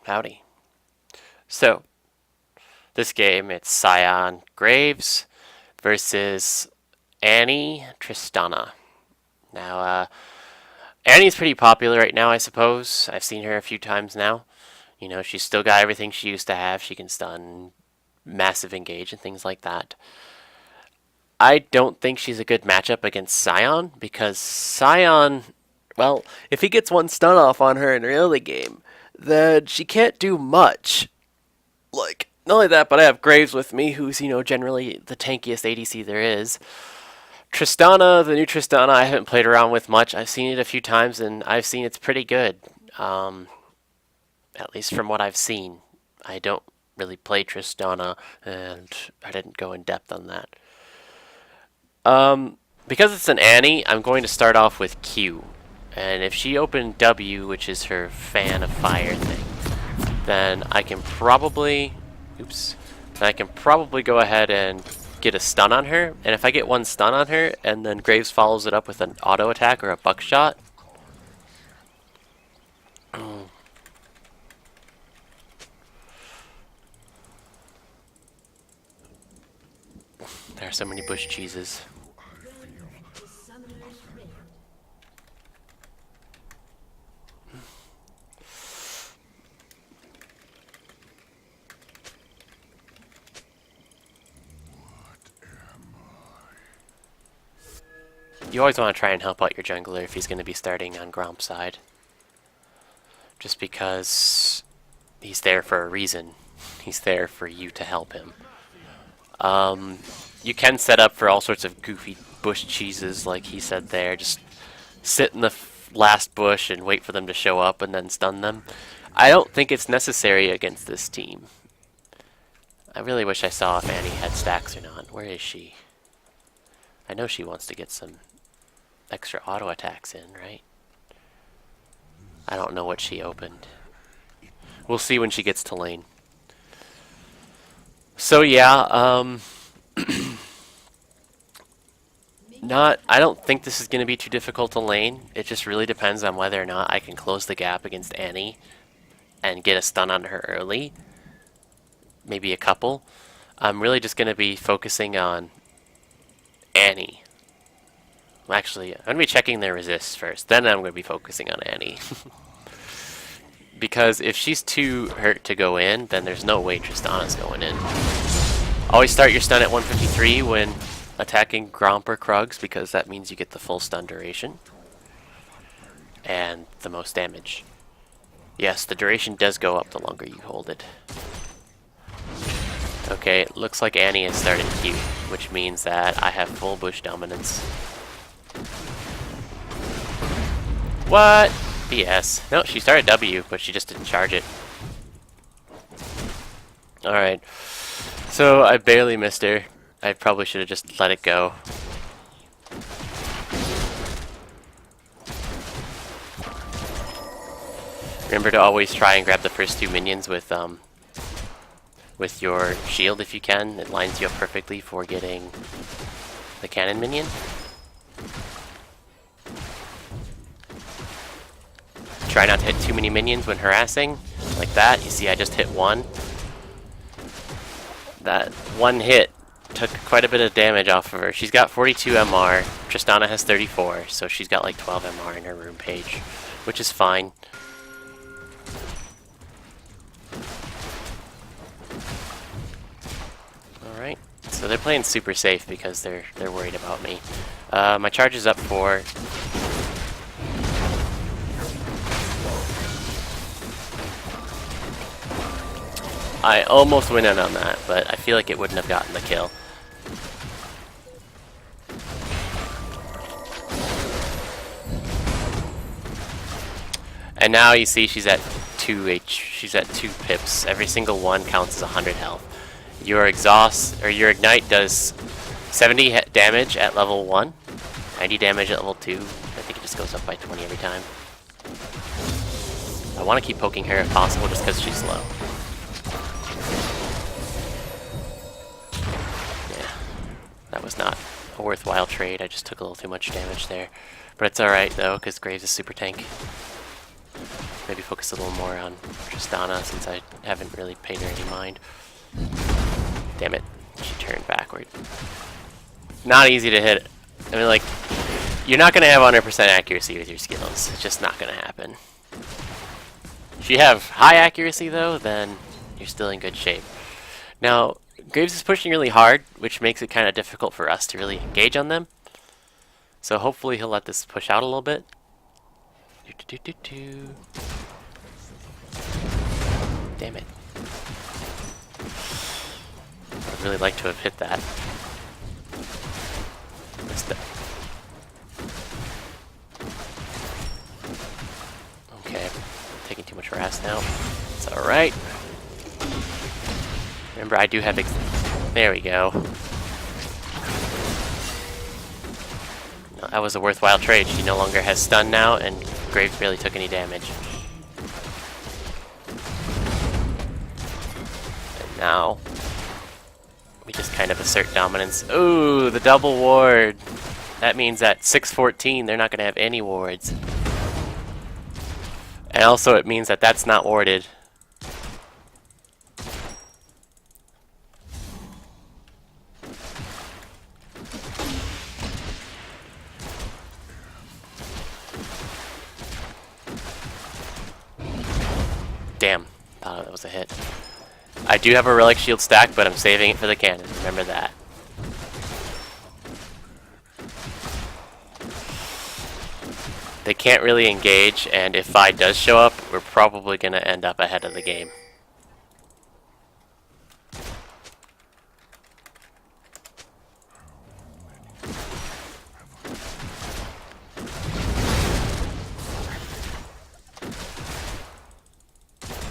Howdy. So, this game, it's Sion Graves versus Annie Tristana. Now, Annie's pretty popular right now, I suppose. I've seen her a few times now. You know, she's still got everything she used to have. She can stun, massive engage, and things like that. I don't think she's a good matchup against Sion, because Sion, well, if he gets one stun off on her in the early game, then she can't do much. Like, not only that, but I have Graves with me, who's, generally the tankiest ADC there is. Tristana, the new Tristana, I haven't played around with much. I've seen it a few times, and I've seen it's pretty good. At least from what I've seen. I don't really play Tristana, and I didn't go in depth on that. Because it's an Annie, I'm going to start off with Q. And if she opened W, which is her fan of fire thing, then I can probably go ahead and get a stun on her. And if I get one stun on her, and then Graves follows it up with an auto attack or a buckshot, there are so many bush cheeses. You always want to try and help out your jungler if he's going to be starting on Gromp's side. Just because he's there for a reason. He's there for you to help him. You can set up for all sorts of goofy bush cheeses, like he said there. Just sit in the last bush and wait for them to show up and then stun them. I don't think it's necessary against this team. I really wish I saw if Annie had stacks or not. Where is she? I know she wants to get some extra auto attacks in, right? I don't know what she opened. We'll see when she gets to lane. So yeah, I don't think this is going to be too difficult to lane. It just really depends on whether or not I can close the gap against Annie and get a stun on her early. Maybe a couple. I'm really just going to be focusing on Annie. Actually, I'm going to be checking their resists first. Then I'm going to be focusing on Annie. Because if she's too hurt to go in, then there's no way Tristana's going in. Always start your stun at 153 when attacking Gromp or Krugs, because that means you get the full stun duration. And the most damage. Yes, the duration does go up the longer you hold it. Okay, it looks like Annie has started Q, which means that I have full bush dominance. What? BS. No, she started W, but she just didn't charge it. Alright. So, I barely missed her. I probably should have just let it go. Remember to always try and grab the first two minions with your shield if you can. It lines you up perfectly for getting the cannon minion. Try not to hit too many minions when harassing, like that. You see I just hit one. That one hit took quite a bit of damage off of her. She's got 42 MR, Tristana has 34, so she's got like 12 MR in her room page, which is fine. Alright, so they're playing super safe because they're worried about me. My charge is up for... I almost went in on that, but I feel like it wouldn't have gotten the kill. And now you see she's at 2 pips. Every single one counts as 100 health. Your exhaust or your ignite does 70 damage at level 1, 90 damage at level 2. I think it just goes up by 20 every time. I want to keep poking her if possible just because she's slow. That was not a worthwhile trade. I just took a little too much damage there. But it's alright though, because Graves is super tank. Maybe focus a little more on Tristana since I haven't really paid her any mind. Damn it, she turned backward. Not easy to hit. I mean, like, you're not going to have 100% accuracy with your skills. It's just not going to happen. If you have high accuracy, though, then you're still in good shape. Now, Graves is pushing really hard, which makes it kind of difficult for us to really engage on them. So hopefully he'll let this push out a little bit. Damn it. I'd really like to have hit that. Missed it. Okay, I'm taking too much harass now. It's alright. Remember, I do have there we go. No, that was a worthwhile trade. She no longer has stun now, and Graves barely took any damage. And now, we just kind of assert dominance. Ooh, the double ward! That means at 614, they're not going to have any wards. And also it means that that's not warded. Damn, thought that was a hit. I do have a relic shield stack, but I'm saving it for the cannon. Remember that. They can't really engage, and if Vi does show up, we're probably going to end up ahead of the game.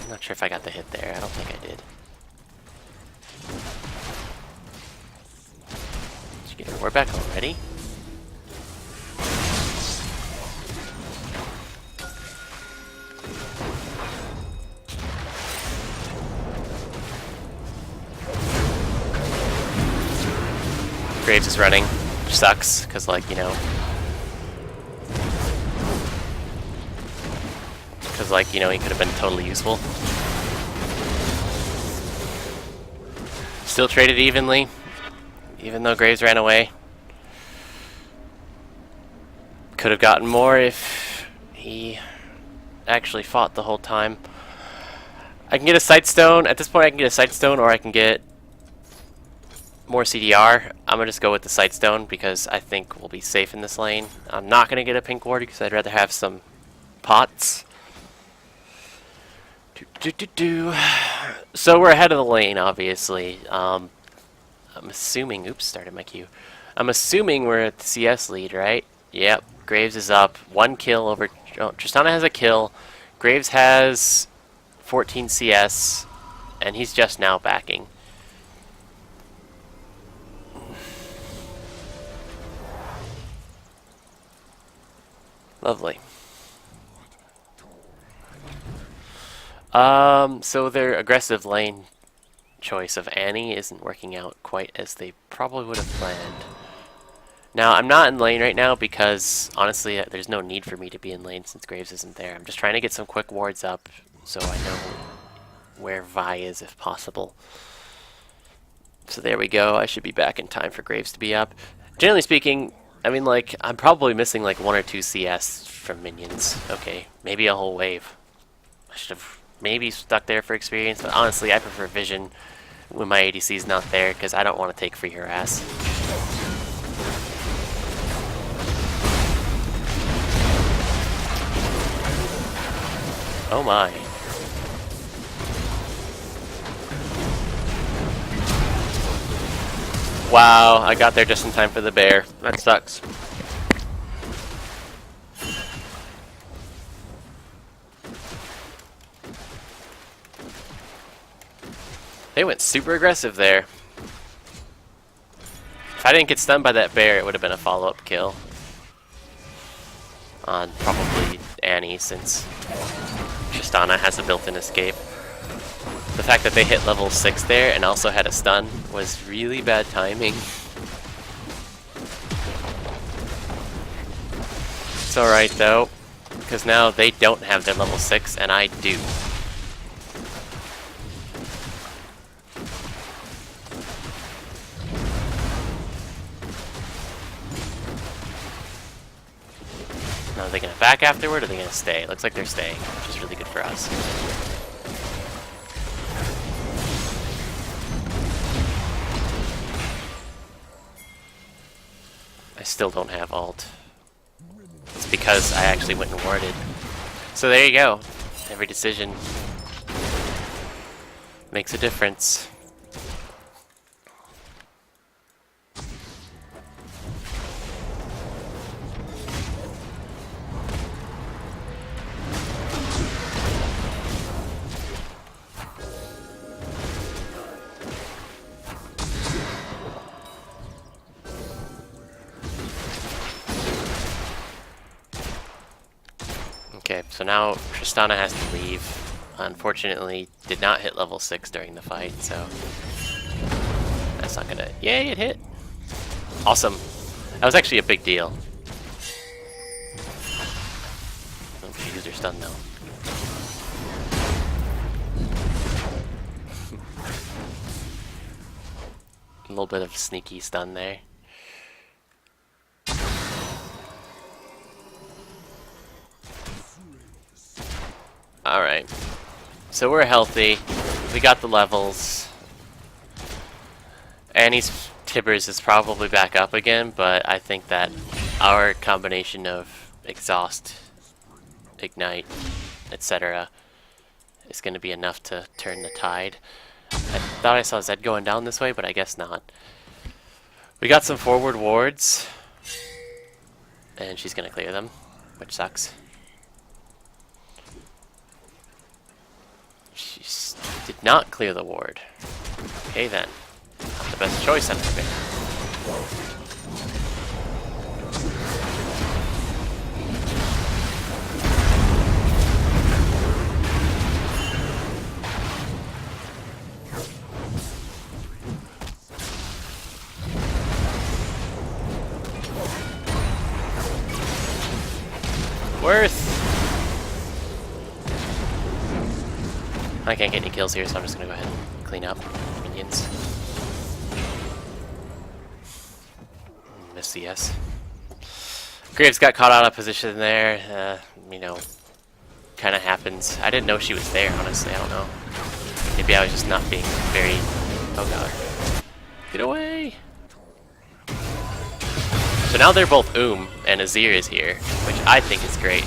I'm not sure if I got the hit there. I don't think I did. Did you get your ward back already? Graves is running, which sucks, because, like, you know... Because, like, you know, he could have been totally useful. Still traded evenly, even though Graves ran away. Could have gotten more if he actually fought the whole time. I can get a Sightstone. At this point, I can get a Sightstone, or I can get more CDR. I'm going to just go with the Sightstone because I think we'll be safe in this lane. I'm not going to get a pink ward because I'd rather have some pots. So we're ahead of the lane, obviously. I'm assuming... Oops, started my queue. I'm assuming we're at the CS lead, right? Yep. Graves is up. 1 kill over... Oh, Tristana has a kill. Graves has 14 CS. And he's just now backing. Lovely. So their aggressive lane choice of Annie isn't working out quite as they probably would have planned. Now, I'm not in lane right now because, honestly, there's no need for me to be in lane since Graves isn't there. I'm just trying to get some quick wards up so I know where Vi is if possible. So there we go. I should be back in time for Graves to be up. Generally speaking, I mean, like, I'm probably missing like 1 or 2 CS from minions. Okay, maybe a whole wave. I should have maybe stuck there for experience, but honestly, I prefer vision when my ADC's not there because I don't want to take free harass. Oh my. Wow, I got there just in time for the bear. That sucks. They went super aggressive there. If I didn't get stunned by that bear, it would have been a follow-up kill on probably Annie, since Tristana has a built-in escape. The fact that they hit level 6 there and also had a stun was really bad timing. It's alright though. because now they don't have their level 6 and I do. Now are they going to back afterward or are they going to stay? It looks like they're staying, which is really good for us. I still don't have ult. It's because I actually went and warded. So there you go. Every decision makes a difference. Okay, so now Tristana has to leave. Unfortunately, did not hit level 6 during the fight, so that's not gonna... Yay, it hit! Awesome. That was actually a big deal. Oh, she used her stun though. A little bit of sneaky stun there. Alright, so we're healthy, we got the levels. Annie's Tibbers is probably back up again, but I think that our combination of Exhaust, Ignite, etc. is going to be enough to turn the tide. I thought I saw Zed going down this way, but I guess not. We got some forward wards, and she's going to clear them, which sucks. She did not clear the ward. Okay then. Not the best choice, I'm afraid. Worth! I can't get any kills here, so I'm just gonna go ahead and clean up minions. Miss CS. Graves got caught out of position there. You know, kind of happens. I didn't know she was there, honestly. I don't know. Maybe I was just not being very... Oh god. Get away! So now they're both and Azir is here, which I think is great.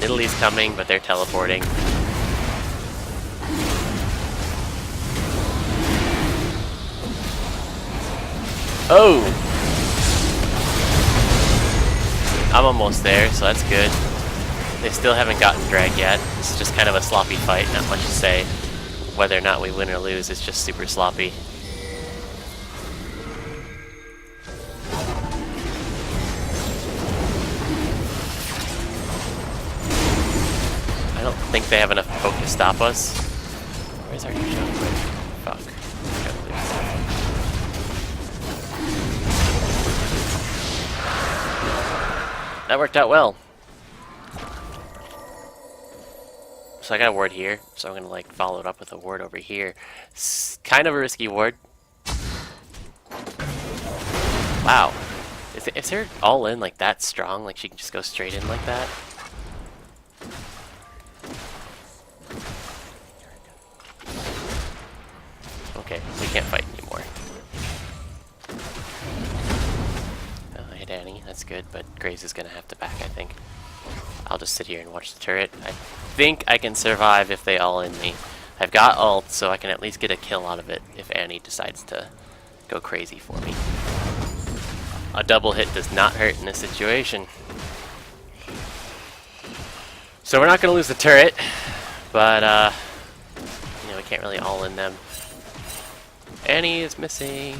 Italy's coming, but they're teleporting. Oh! I'm almost there, so that's good. They still haven't gotten dragged yet. This is just kind of a sloppy fight, not much to say. Whether or not we win or lose, it's just super sloppy. I don't think they have enough poke to stop us. Where's our jump? Fuck. That worked out well. So I got a ward here, so I'm gonna like follow it up with a ward over here. It's kind of a risky ward. Wow. Is her all in like that strong? Like she can just go straight in like that? Okay, we can't fight anymore. Oh, I hit Annie, that's good, but Graves is gonna have to back, I think. I'll just sit here and watch the turret. I think I can survive if they all in me. I've got ult, so I can at least get a kill out of it if Annie decides to go crazy for me. A double hit does not hurt in this situation. So we're not gonna lose the turret, but you know, we can't really all in them. Annie is missing.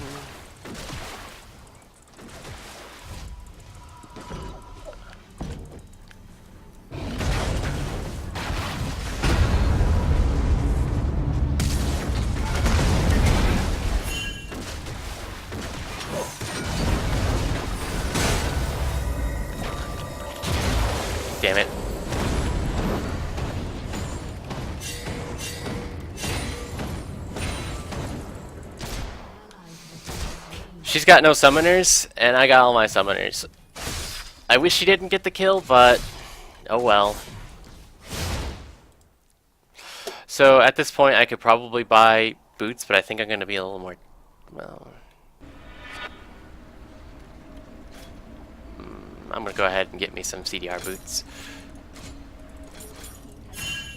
She's got no summoners, and I got all my summoners. I wish she didn't get the kill, but oh well. So at this point, I could probably buy boots, but I think I'm going to be a little more... Well... I'm going to go ahead and get me some CDR boots.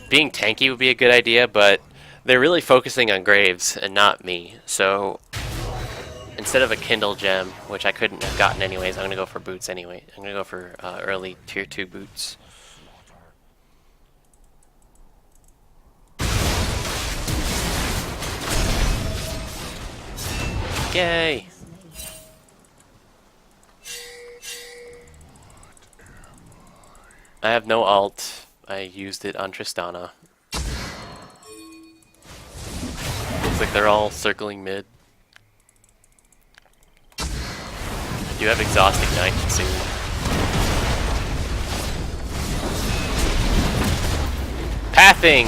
Being tanky would be a good idea, but they're really focusing on Graves and not me. So instead of a Kindle gem, which I couldn't have gotten anyways, I'm going to go for boots anyway. I'm going to go for early tier 2 boots. Yay! I have no ult. I used it on Tristana. Looks like they're all circling mid. I do have Exhaust Ignite soon. Pathing!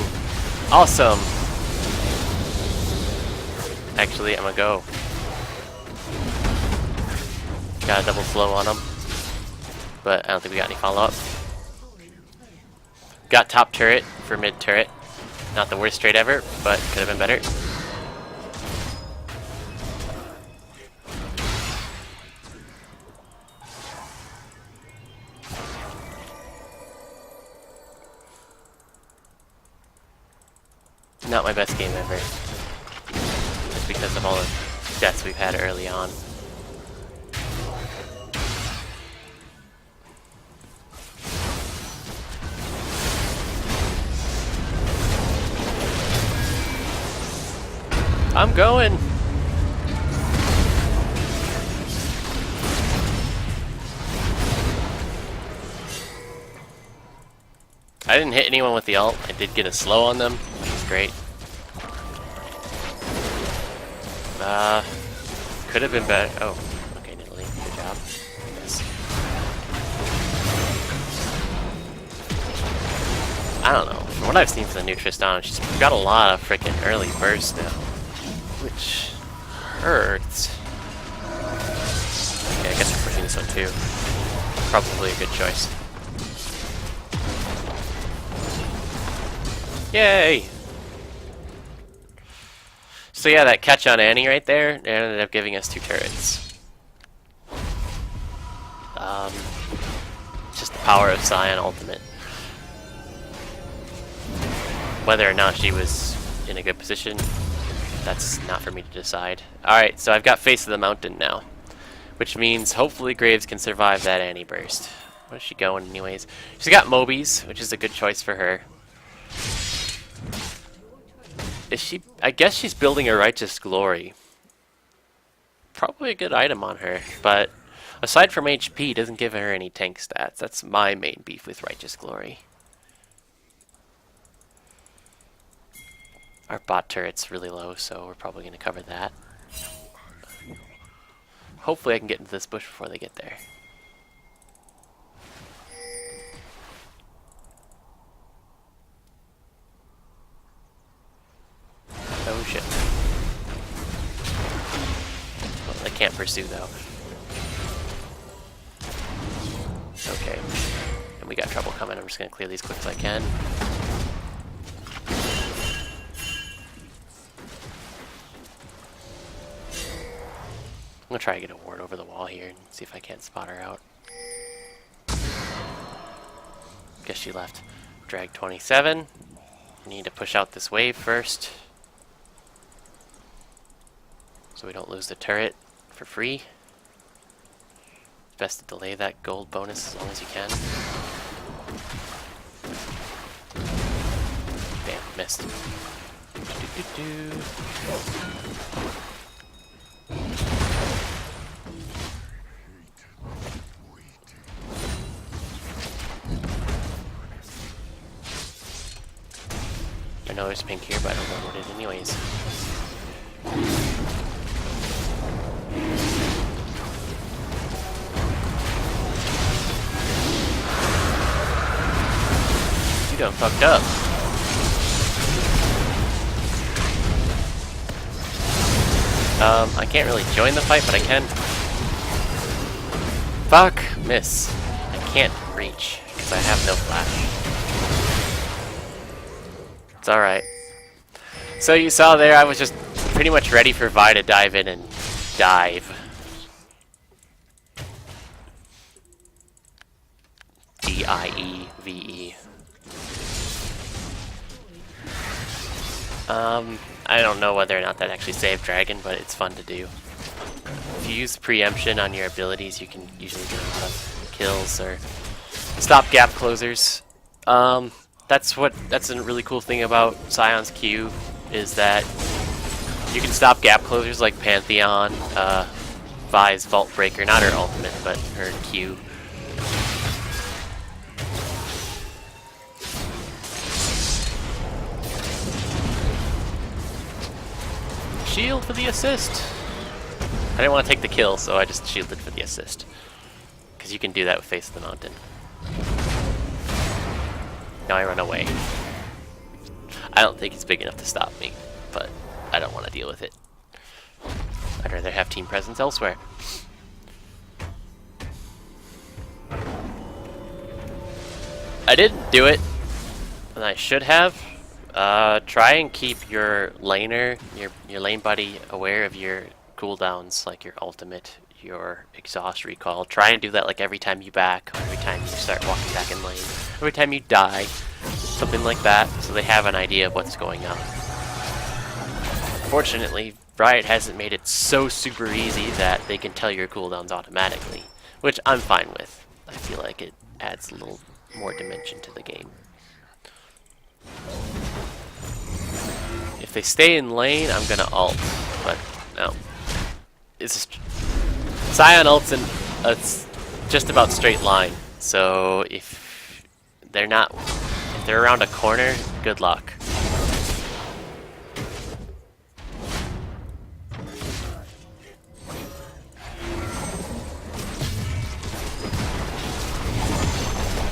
Awesome! Actually, I'm gonna go. Got a double slow on him. But I don't think we got any follow-up. Got top turret for mid turret. Not the worst trade ever, but could have been better. Not my best game ever. Just because of all the deaths we've had early on. I'm going! I didn't hit anyone with the ult. I did get a slow on them, which is great. Could have been better. Oh, okay, Nidalee. Good job. Yes. I don't know. From what I've seen from the new Tristana, she's got a lot of freaking early bursts now. Which hurts. Okay, I guess we're pushing this one too. Probably a good choice. Yay! So yeah, that catch on Annie right there ended up giving us 2 turrets. Just the power of Sion Ultimate. Whether or not she was in a good position, that's not for me to decide. Alright, so I've got Face of the Mountain now. Which means hopefully Graves can survive that Annie burst. Where's she going anyways? She's got Mobies, which is a good choice for her. Is she... I guess she's building a Righteous Glory. Probably a good item on her, but aside from HP, it doesn't give her any tank stats. That's my main beef with Righteous Glory. Our bot turret's really low, so we're probably going to cover that. Hopefully I can get into this bush before they get there. Oh shit. Well, they can't pursue though. Okay. And we got trouble coming. I'm just going to clear these quick as I can. I'm gonna try to get a ward over the wall here and see if I can't spot her out. Guess she left. Drag 27. Need to push out this wave first, so we don't lose the turret for free. Best to delay that gold bonus as long as you can. Damn, missed. I know there's pink here, but I don't know what it is anyways. You done fucked up. I can't really join the fight, but I can. Fuck! Miss. I can't reach, because I have no flash. It's alright. So you saw there, I was just pretty much ready for Vi to dive in and dive. D-I-E-V-E. I don't know whether or not that actually saved Dragon, but it's fun to do. If you use preemption on your abilities, you can usually get a lot of kills or stop gap closers. That's a really cool thing about Sion's Q, is that you can stop gap closers like Pantheon, Vi's Vault Breaker, not her ultimate, but her Q. Shield for the assist! I didn't want to take the kill, so I just shielded for the assist. Because you can do that with Face of the Mountain. Now I run away. I don't think it's big enough to stop me, but I don't want to deal with it. I'd rather have team presence elsewhere. I didn't do it, and I should have. Try and keep your laner, your lane buddy, aware of your cooldowns, like your ultimate, your exhaust recall. Try and do that like every time you back, every time you start walking back in lane, every time you die, something like that, so they have an idea of what's going on. Fortunately, Riot hasn't made it so super easy that they can tell your cooldowns automatically, which I'm fine with. I feel like it adds a little more dimension to the game. If they stay in lane, I'm gonna ult, but no. It's just, Sion ults in just about straight line, so if they're around a corner, good luck.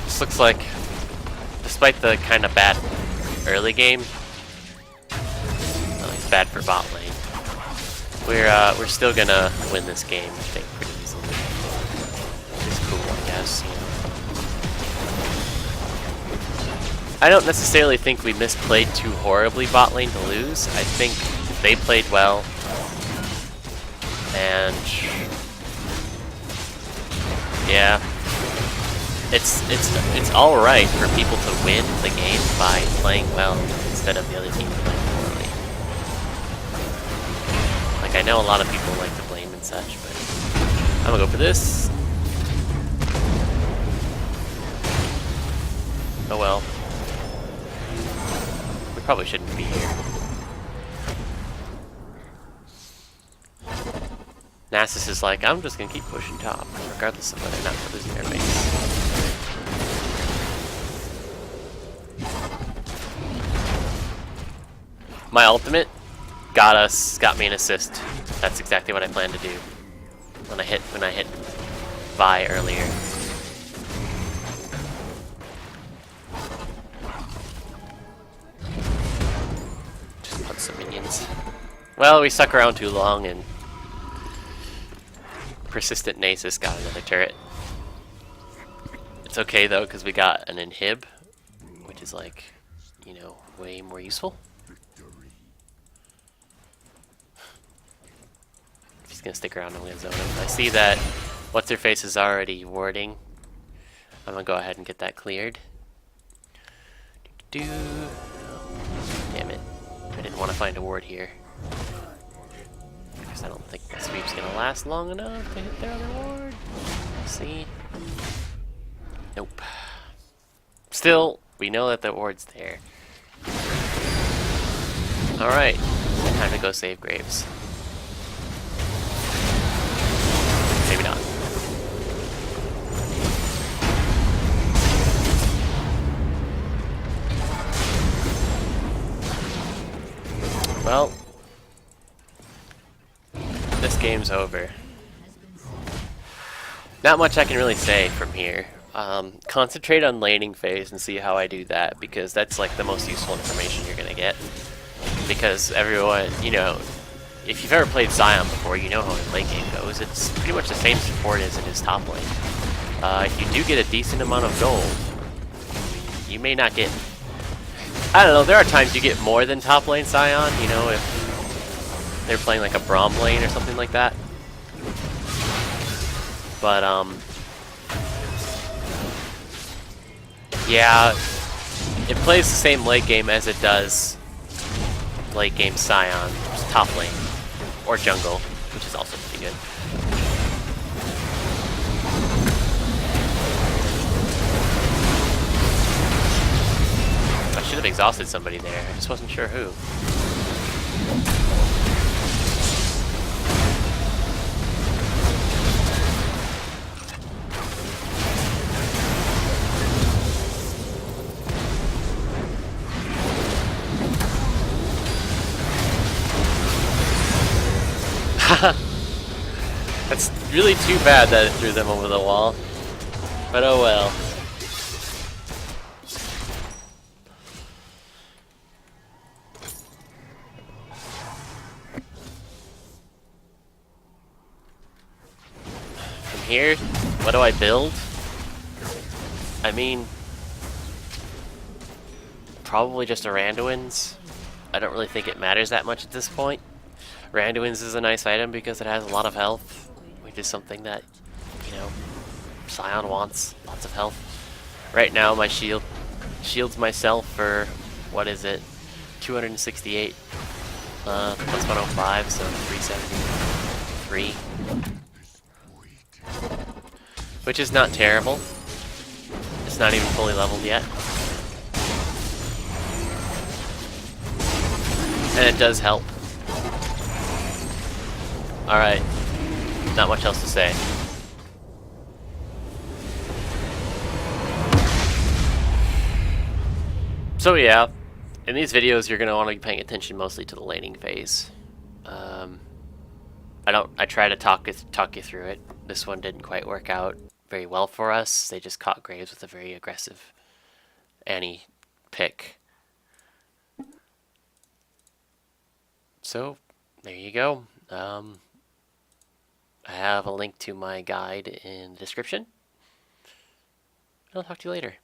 This looks like, despite the kind of bad early game, it's bad for bot lane. We're still gonna win this game, I think, pretty easily. It's cool, I guess. You know. I don't necessarily think we misplayed too horribly bot lane to lose. I think they played well, and yeah, it's all right for people to win the game by playing well instead of the other team playing poorly. Like, I know a lot of people like to blame and such, but I'm gonna go for this. Oh well. We probably shouldn't be here. Nasus is like, I'm just gonna keep pushing top, regardless of whether or not we're losing our base. My ultimate got me an assist. That's exactly what I planned to do when I hit Vi earlier. Just put some minions. Well, we stuck around too long, and Persistent Nasus got another turret. It's okay though, because we got an inhib, which is like, you know, way more useful. He's gonna stick around and we're gonna zone him. I see that what's her face is already warding. I'm gonna go ahead and get that cleared. Damn it. I didn't want to find a ward here. Because I don't think my sweep's gonna last long enough to hit their other ward. See? Nope. Still, we know that the ward's there. Alright, time to go save Graves. Maybe not. Well, this game's over. Not much I can really say from here. Concentrate on laning phase and see how I do that, because that's like the most useful information you're gonna get. Because everyone, you know, if you've ever played Sion before, you know how the late game goes. It's pretty much the same support as it is top lane. If you do get a decent amount of gold, you may not get... I don't know, there are times you get more than top lane Sion, you know, if they're playing like a Braum lane or something like that. But, yeah, it plays the same late game as it does late game Sion, which is top lane, or jungle, which is also pretty good. I should have exhausted somebody there, I just wasn't sure who. That's really too bad that it threw them over the wall. But oh well. From here, what do I build? I mean, probably just a Randuin's. I don't really think it matters that much at this point. Randuin's is a nice item because it has a lot of health, which is something that, you know, Sion wants. Lots of health. Right now, my shields myself for, what is it, 268 plus 105, so 373. Which is not terrible. It's not even fully leveled yet. And it does help. Alright, not much else to say. So yeah, in these videos you're going to want to be paying attention mostly to the laning phase. I try to talk you through it. This one didn't quite work out very well for us. They just caught Graves with a very aggressive Annie pick. So, there you go. I have a link to my guide in the description. I'll talk to you later.